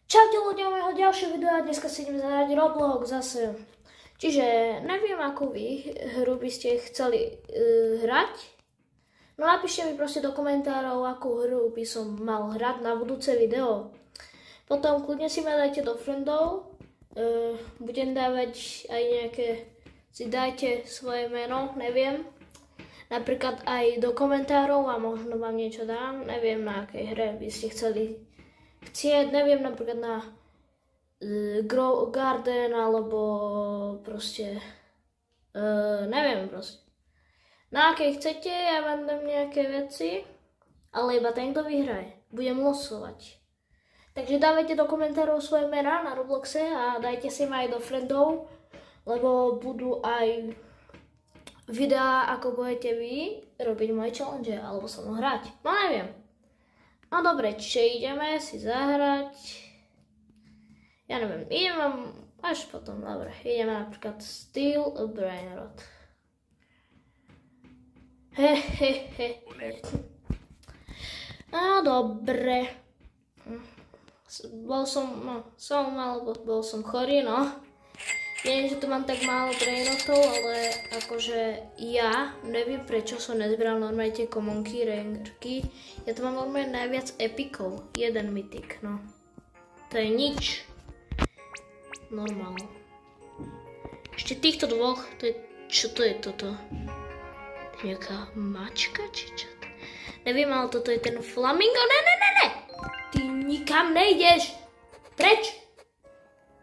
Čaute ľudia mojho ďalšieho videa, dneska si ideme zahrať Roblox zase. Čiže neviem, akú hru by ste chceli hrať. No napíšte mi proste do komentárov, akú hru by som mal hrať na budúce video. Potom kľudne si ma dajte do friendov. Budem dávať aj nejaké, si dajte svoje meno, neviem. Napríklad aj do komentárov a možno vám niečo dám. Neviem, na akej hre by ste chceli chcieť, neviem, napríklad na Grow Garden, alebo proste, neviem proste. Na akej chcete, ja vám dám nejaké veci, ale iba ten, kto vyhraje. Budem losovať. Takže dávajte do komentárov svoje mená na Robloxe a dajte si ma aj do friendov, lebo budú aj videá, ako budete vy robiť moje challenge, alebo sa mnou hrať. No neviem. No dobre, čiže ideme si zahrať. Ja neviem, ideme až potom, dobre. Ideme napríklad Steal a Brainrot. No dobre. Bol som chorý, no. Viem, že tu mám tak málo brainrotov, ale akože ja neviem, prečo som nezbral normálne tie komonky, rangerky. Ja tu mám normálne najviac epikov. Jeden mytik, no. To je nič. Normál. Ešte týchto dvoch, to je, čo to je toto? To je nejaká mačka, či čo to? Neviem, ale toto je ten flamingo. Ne. Ty nikam nejdeš. Preč.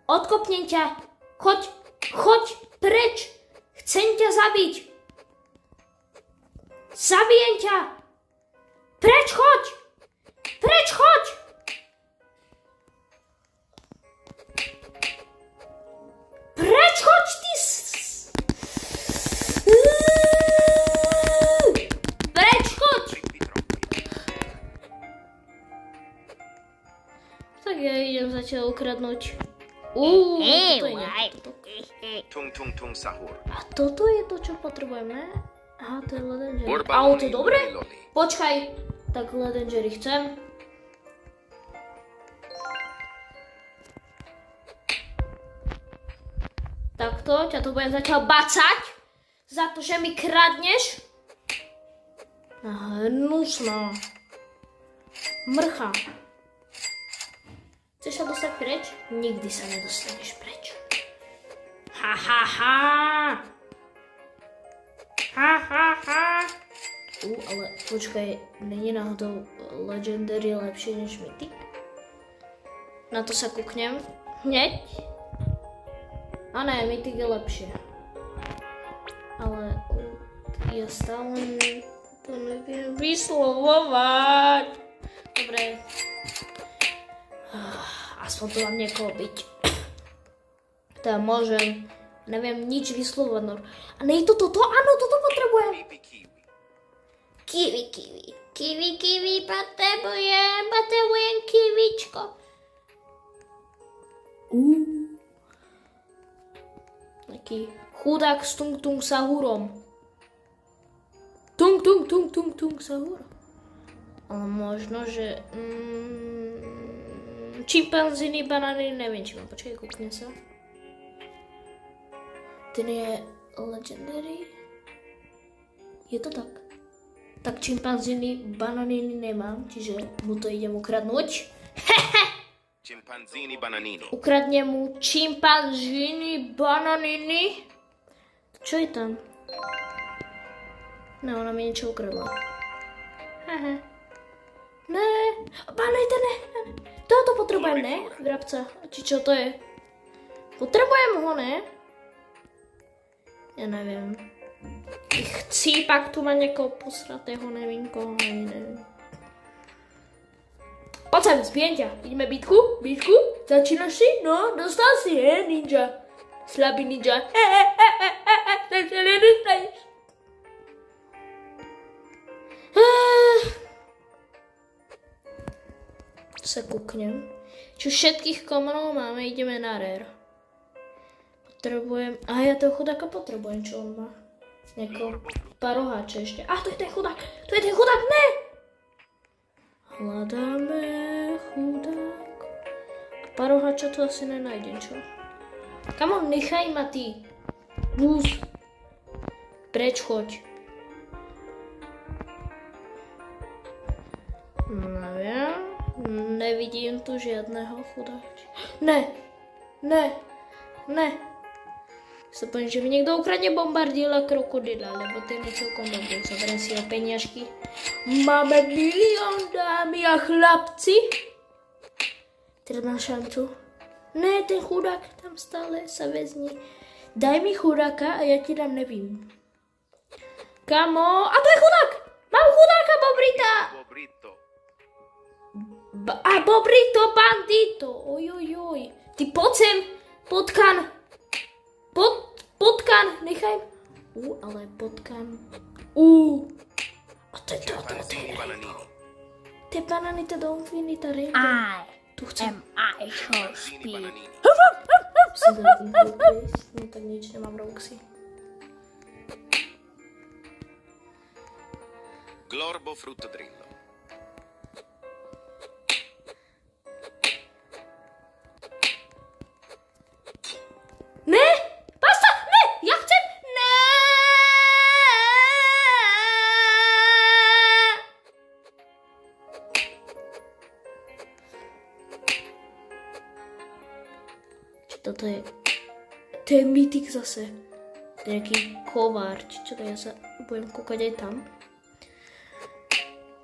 Odkopnem ťa. Choď preč! Chcem ťa zabiť! Zabijem ťa! Preč choď! Preč choď! Preč choď, ty Preč choď! Tak ja idem zatiaľ ukradnúť. Toto je Tung sahur. A toto je to, čo potrebujeme? Aha, to je Legendary. Ale to je dobre? Počkaj. Tak Legendary chcem. Takto, ťa to budem zatiaľ bacať. Za to, že mi kradneš. Hnusná. Mrcha. Chceš sa dostať preč? Nikdy sa nedostaneš preč. Ha. Ale počkaj, není náhodou Legendary lepšie než Mythic? Na to sa kúknem. Hneď. A ne, Mythic je lepšie. Ale ja stále to neviem vyslovovať. Dobre. Aspoň to mám niekoho byť. Teda môžem, neviem nič vyslovať. A nie je to toto? Áno, toto potrebujem. Kiwi, potrebujem kiwičko. Taký chudák s tung sahurom. Tung sahurom. Ale možno, že čimpanzíny, banány, neviem, či mám, počkaj, kúknem sa. Ten je Legendary. Je to tak. Tak čimpanzíny, bananiny nemám, čiže mu to idem ukradnúť. Chimpanzini bananino. Ukradnem mu čimpanzíny, bananiny. Čo je tam? No, ona mi niečo ukradla. Ne, banajte, ne. Toto potrebujem, ne? Vrabca. Či čo to je? Potrebujem ho, ne? Ja neviem. Chcípak tu má niekoho posratého, neviem koho, neviem. Poď sem, zbijem ťa. Ideme bitku? Začínaš si? No, dostal si, ninja. Slabý ninja. Tak sa nedostaneš. Sa kúknem. Čo všetkých komonov máme, ideme na rare. Potrebujem, ja toho chudáka potrebujem, čo on má. Nejakého paroháče ešte. To je ten chudák, ne! Hľadáme chudák. Parohača tu asi nenájdem, čo? Kamo, nechaj ma ty. Búz. Preč choď. Neviem. Nevidím tu žiadneho chudáča. Ne. Sa poviem, že mi niekto ukradne bombardíla krokodila, lebo ten je celkom dobrý. Zoberiem si ho peniažky. Máme milión, dámy a chlapci. Teraz mám šancu. Ne, ten chudák tam stále sa väzní. Daj mi chudáka a ja ti dám nevím. Kamo, a to je chudák! Mám chudáka, Bobrita! Bobrito, bandito! Ojojoj. Ty poď sem, potkan. Potkan, nechaj. Ale potkan. A to je to. Te bananita do infinita rainbow. Tu chcem. I shall speak. No tak nič, nemám Roxy. Glorbo fruttodrillo. Ne! Basta! Ne! Ja chcem! Ne! Čo toto je? To je mytik zase. To je nejaký kovár. Čo to ja sa budem kúkať aj tam.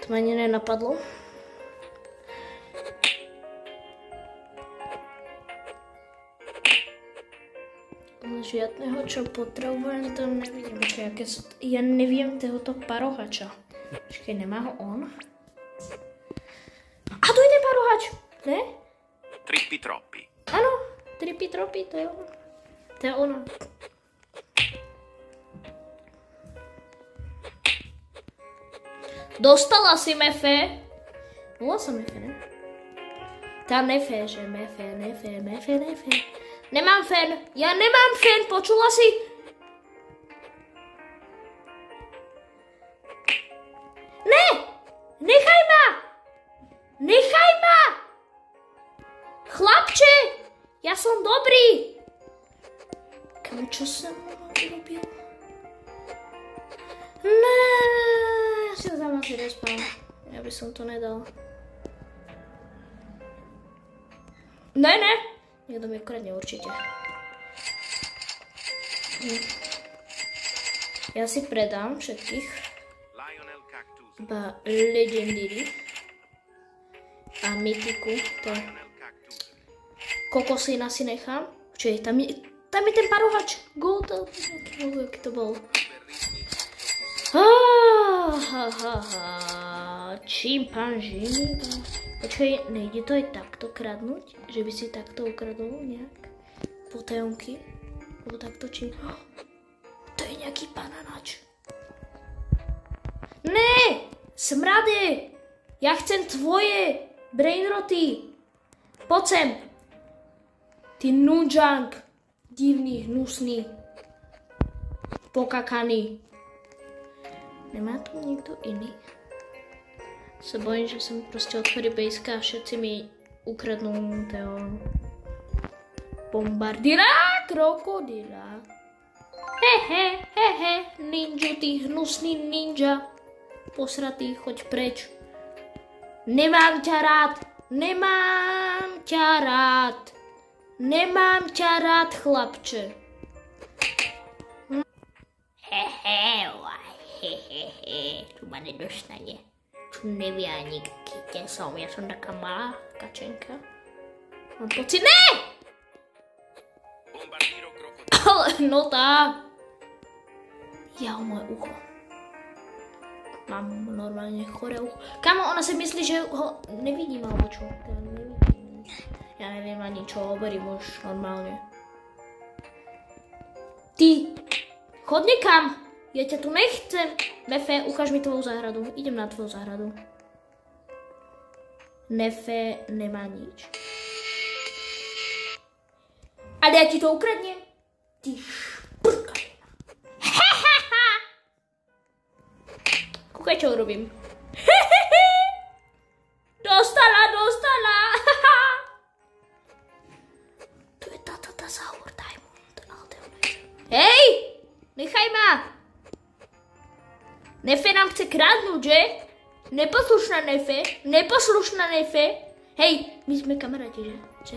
To ma ani nenapadlo. Žiadného, čo potrebujem, to nevidím. Ja neviem tohoto parohača. Počkej, nemá ho on? A tu je ten parohač, ne? Trippi troppi. Áno, trippi troppi, to je on. To je ono. Dostala si Mefe? Bola som Mefe, ne? Tá Nefe, že Mefe. Nemám fen, ja nemám fen, počula si? Ne, nechaj ma! Chlapče, ja som dobrý. Kamo, čo som urobil? Ne, ja si to tam asi nespal. Ja by som to nedal. Ne. Niekto mi ukradne určite. Ja si predám všetkých. Iba Legendary. A Mythiku. Kokosina si nechám. Čiže tam je ten parohač. Gold. Aký to bol. Čimpanží. Počkaj, nejde to aj takto kradnúť? Že by si takto ukradol nejak? Potajomky? Alebo takto či... To je nejaký bananáč. Ne! Smrade! Ja chcem tvoje brainroty. Poď sem. Ty nunjang. Divný, hnusný. Pokakaný. Nemá tu niekto iný? Sa bojím, že som proste otvorí bejska a všetci mi ukradnú toho bombardíra krokodila. Hehe, ninja, ty hnusný ninja. Posratý, choď preč. Nemám ťa rád, chlapče. Tu ma nedostane. Čo nevie ani kde som. Ja som taká malá kačenka. Mám pocit, ne! Ale no tá. Ja o moje ucho. Mám normálne choré ucho. Kamo, ona si myslí, že ho nevidím alebo čo. Ja neviem ani čo hovorím už normálne. Ty, chod niekam. Ja ťa tu nechcem. Mefe, ukáž mi tvoju záhradu. Idem na tvoju záhradu. Nefe nemá nič. Ale ja ti to ukradnem. Ty šprkažina. Kúkaj, čo urobím. Dostala. Nefe nám chce krádnout, že? Neposlušná Nefe. Hej, my jsme kamarádi, že?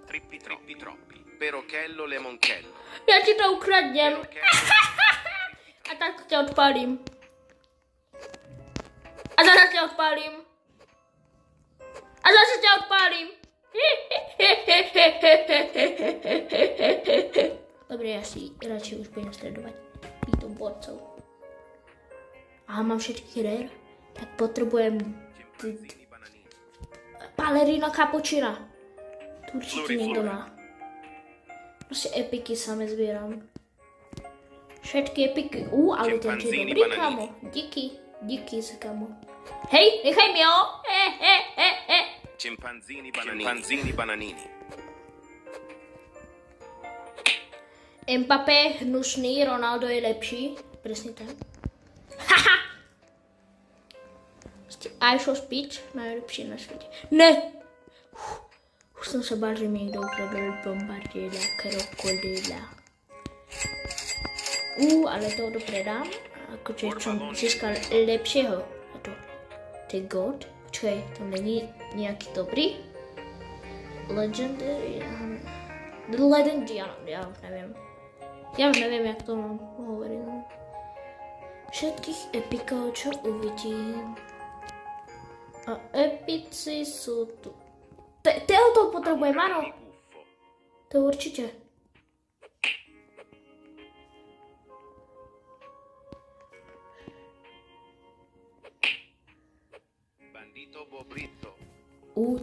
Trippi troppi. Perochello lemonchello. Já ti to ukradnem. A tak tě odpálím. A zase tě odpálím. Dobrý, já si radši už budem sledovat tou borcou. A mám všetky rare, tak potřebujem Ballerina Cappuccina. Tu určitě někdo má. Prostě epiky same sbírám. Všetky epiky. Ale ten je dobrý, kámo. Díky se, kámo. Hej, nechaj mi ho. Chimpanzini bananini. Mbappé hnusný, Ronaldo je lepší. Přesně tak. Haha! Ice of Speech, najlepší na světě. Ne! Už jsem se bál, že mi někdo ukradl bombardila, krokodila. Ale to dopredám. Akože jsem získal lepšího. A to je God. Počkej, to není nějaký dobrý. Legendary. Já nevím, jak to mám hovorit. Všetkých epikov, čo uvidím. A epici jsou tu. To potřebujeme, ano. To určitě.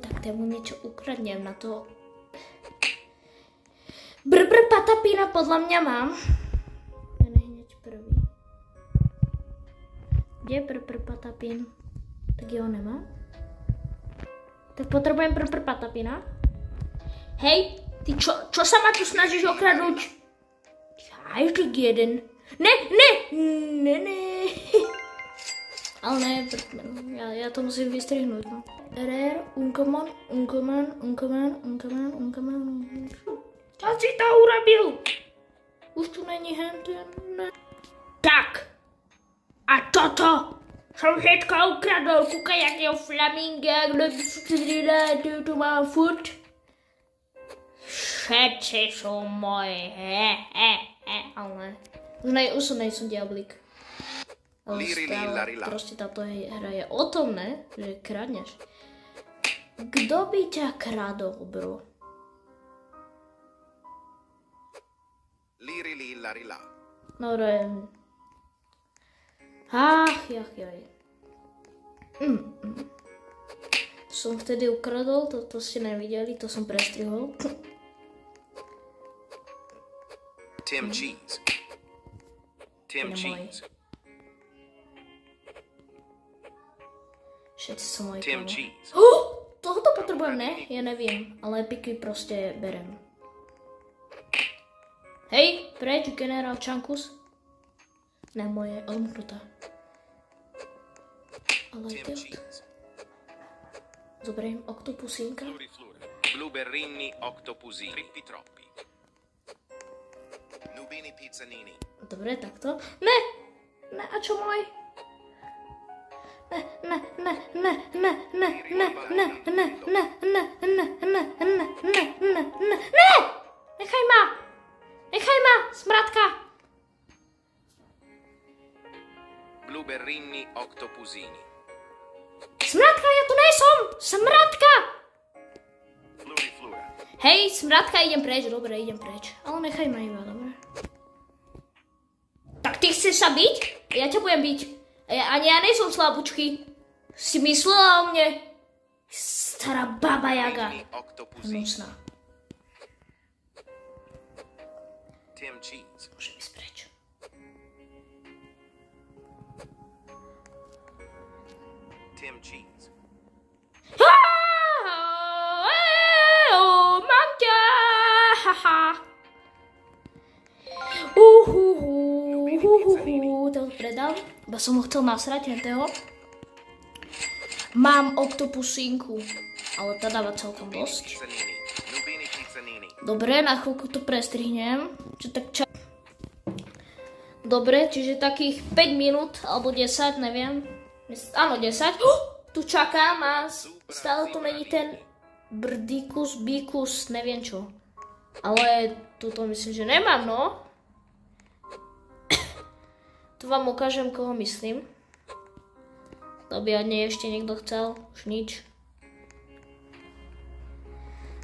Tak tému něco ukradněm na to. Brbr patapína podle mě mám. Ten je hněď prvý. Kde je brbr patapín? Tak jo, nemám. Tak potřebujeme brbr patapína. Hej, ty čo sa ma tu snažíš okradnout? Ještě jeden. Ne. Ale ne, já to musím vystrihnout, no. Rare, uncommon. Co si to urobil? Už tu není henten, ne. Tak. A toto jsem všetko ukradl. Koukaj, jakého flaminga, kdo tu mám furt. Všetci jsou moje. Ale ne. Už nejsem diablík. Ale stále, prostě tato hra je o tom, ne? Že kradneš. Kdo by tě kradl, bro? No, jaj. To jsem vtedy ukradl, to si neviděli, to jsem prestrihol. Tim Cheese. Všetci jsou moji kámo. Tohoto potřebujeme, ne? Já nevím, ale piky prostě berem. Hej, preč, generál Čankus. Ne, moje omknutá. Ale to zoberiem oktopusínka. Blueberrini oktopusini. Trippi troppi. Nubini pizzanini. Dobre, takto. Ne, a čo môj? Ne. Nechaj ma, smradka. Blueberrini oktopusini. Smradka, ja tu nejsom! Smradka! Hej, smradka, idem preč, dobre, idem preč. Ale nechaj ma iba, dobre. Tak ty chceš sa byť? Ja ťa budem byť. Ani ja nejsom slabúčky. Si myslela o mne? Stará baba Jaga. Hnusná. Môžem ísť preč. Tim Cheese. Mám ťa! To predal, iba som ho chcel nasrať hentého. Mám oktopusínku, ale to dáva celkom dosť. Dobre, na chvíľku to prestrihnem. Dobre, čiže takých 5 minút, alebo 10, neviem. Áno, 10. Tu čakám a stále tu není ten brdikus, bikus, neviem čo. Ale tuto myslím, že nemám, no. Tu vám ukážem, koho myslím. To by nie ešte niekto chcel, už nič.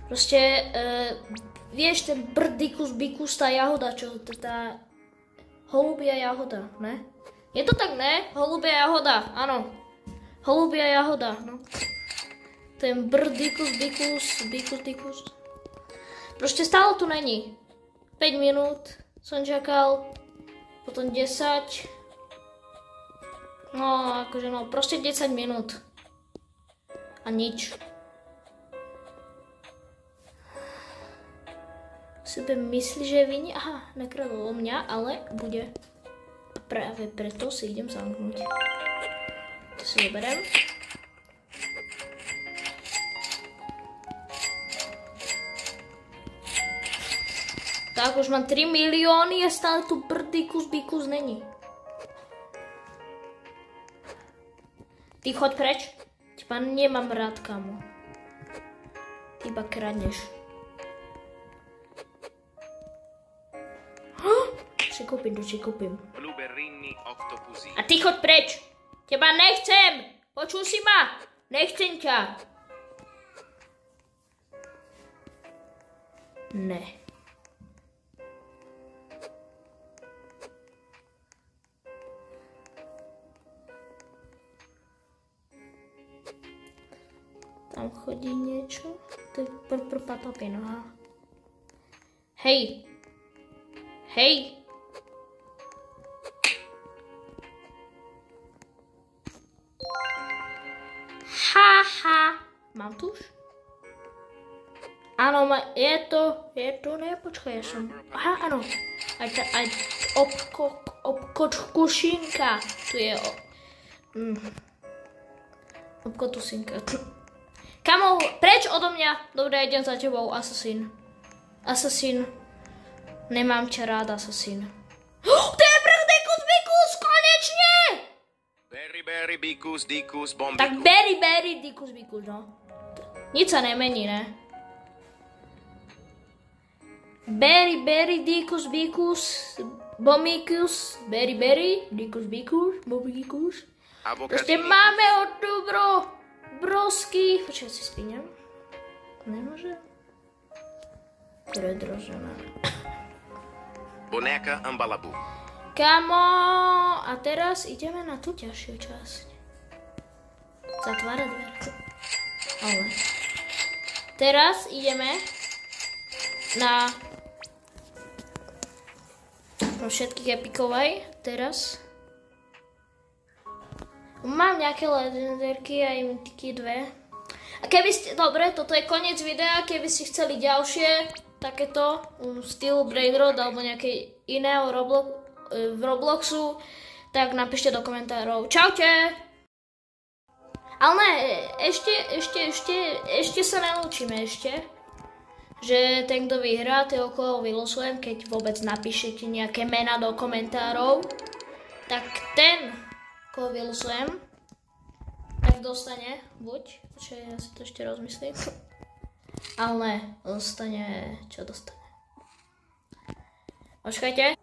Proste, vieš, ten brdikus, bikus, tá jahoda, čo, tá holubia jahoda, ne? Je to tak, ne? Holubia jahoda, áno. Holubia jahoda, no. Ten brdikus, bikus. Proste stále tu není. 5 minút som čakal, potom 10. No, akože no, proste 10 minút. A nič. Sebe myslí, že je vinne. Aha, nakradol o mňa, ale bude. A práve preto si idem zamknúť. To si zoberiem. Tak, už mám 3 milióny a stále tu brdikus, bikus není. Ty choď preč. Teba nemám rád, kamo. Ty iba kradneš. Či kúpim. Blueberrini octopusini. A ty choď preč. Teba nechcem. Počul si ma? Nechcem ťa. Ne. Tam chodí niečo. To je papín, aha. Hej. Hej. Haha. Mám tu už? Áno, je to, ne, počkaj, ja som, aha, áno. Aj obkočkušinka. Tu je, obkotusinka. Kamo, preč odo mňa. Dobre, idem za tebou, asasín. Asasín. Nemám ťa rád, asasín. To je brdikus, bikus, konečne! Berry, bikus, dikus, bombikus. Tak berry, dikus, bikus, no. Nič sa nemení, ne? Berry, dikus, bikus, bombikus, berry, dikus, bikus, bombikus. Proste máme od brosky. Počkaj, si spíňam. Nemôže? Predrožená. Boneca Ambalabu. Kamo, a teraz ideme na tú ťažšiu časť. Zatvárať dverce. Ale. Teraz ideme na všetkých epikovej. Teraz. Mám nejaké legenderky a mytiky 2. A keby ste, dobre, toto je koniec videa, keby ste chceli ďalšie takéto stylu Brain Rot alebo nejaké iného v Robloxu, tak napíšte do komentárov. Čaute! Ale ne, ešte sa naučíme že ten, kto vyhrá, toho koho vylosujem, keď vôbec napíšete nejaké mená do komentárov, tak ten, koho vylosujem, tak dostane, ja si to ešte rozmyslím, ale ne, dostane, čo dostane? Počkajte.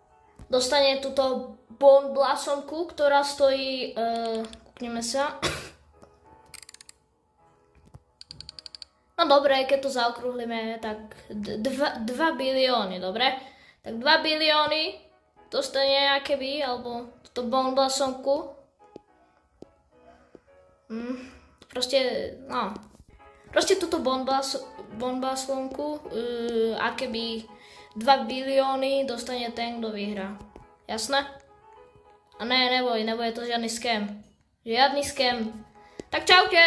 Dostane túto Bon Blasonku, ktorá stojí, kúkneme sa. No dobre, keď to zaokrúhlime, tak 2 bilióny, dobre? Tak 2 bilióny dostane akéby, alebo túto Bon Blasonku. Proste, no. Proste túto Bon Blasonku, akéby 2 bilióny dostane ten, kto vyhrá. Jasné? A ne, nebude to žiadny scam. Žiadny scam. Tak čaute!